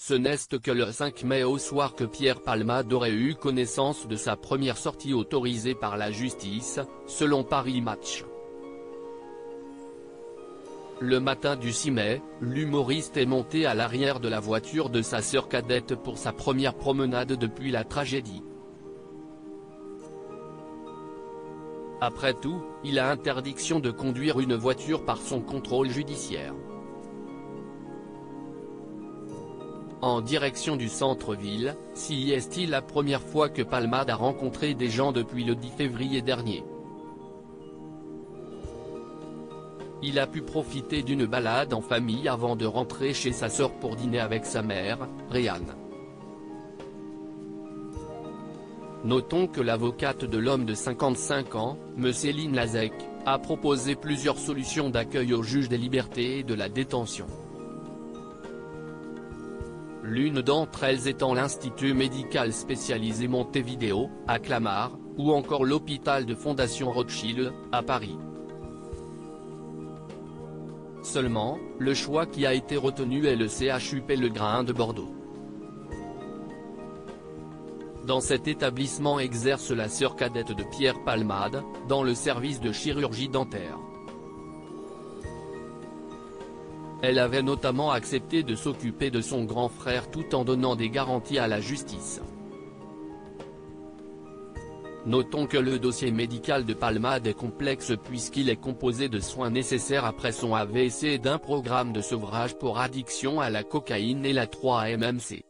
Ce n'est que le 5 mai au soir que Pierre Palmade aurait eu connaissance de sa première sortie autorisée par la justice, selon Paris Match. Le matin du 6 mai, l'humoriste est monté à l'arrière de la voiture de sa sœur cadette pour sa première promenade depuis la tragédie. Après tout, il a interdiction de conduire une voiture par son contrôle judiciaire. En direction du centre-ville, si est-il la première fois que Palmade a rencontré des gens depuis le 10 février dernier. Il a pu profiter d'une balade en famille avant de rentrer chez sa sœur pour dîner avec sa mère, Réanne. Notons que l'avocate de l'homme de 55 ans, M. Céline Lazec, a proposé plusieurs solutions d'accueil au juge des libertés et de la détention. L'une d'entre elles étant l'Institut médical spécialisé Montevideo, à Clamart, ou encore l'hôpital de Fondation Rothschild, à Paris. Seulement, le choix qui a été retenu est le CHUP Le Grain de Bordeaux. Dans cet établissement exerce la sœur cadette de Pierre Palmade, dans le service de chirurgie dentaire. Elle avait notamment accepté de s'occuper de son grand frère tout en donnant des garanties à la justice. Notons que le dossier médical de Palmade est complexe puisqu'il est composé de soins nécessaires après son AVC et d'un programme de sevrage pour addiction à la cocaïne et la 3-MMC.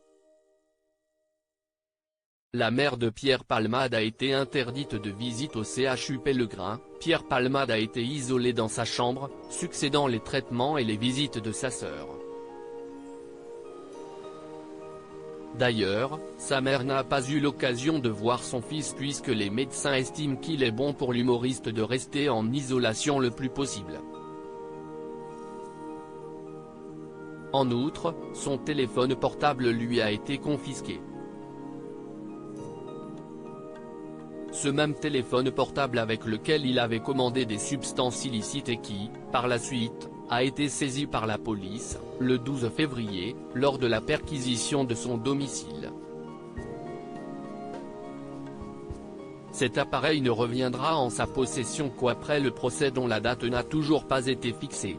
La mère de Pierre Palmade a été interdite de visite au CHUP Le Grain. Pierre Palmade a été isolé dans sa chambre, succédant les traitements et les visites de sa sœur. D'ailleurs, sa mère n'a pas eu l'occasion de voir son fils puisque les médecins estiment qu'il est bon pour l'humoriste de rester en isolation le plus possible. En outre, son téléphone portable lui a été confisqué. Ce même téléphone portable avec lequel il avait commandé des substances illicites et qui, par la suite, a été saisi par la police, le 12 février, lors de la perquisition de son domicile. Cet appareil ne reviendra en sa possession qu'après le procès dont la date n'a toujours pas été fixée.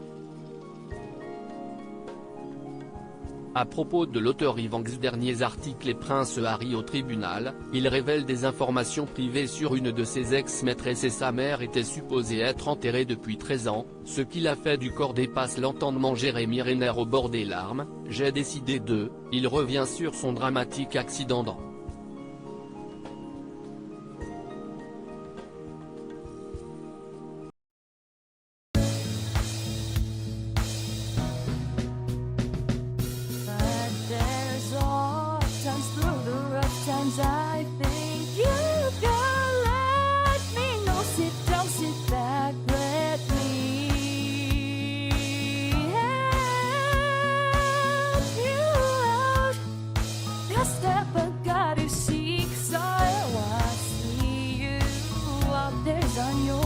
À propos de l'auteur Ivanx, derniers articles et Prince Harry au tribunal, il révèle des informations privées sur une de ses ex-maîtresses et sa mère était supposée être enterrée depuis 13 ans, ce qui l'a fait du corps dépasse l'entendement. Jérémy Renner au bord des larmes, j'ai décidé de, il revient sur son dramatique accident dans I think you can let me know. Sit down, sit back, let me help you out. Just step back, got to seek, so I see you out there's on your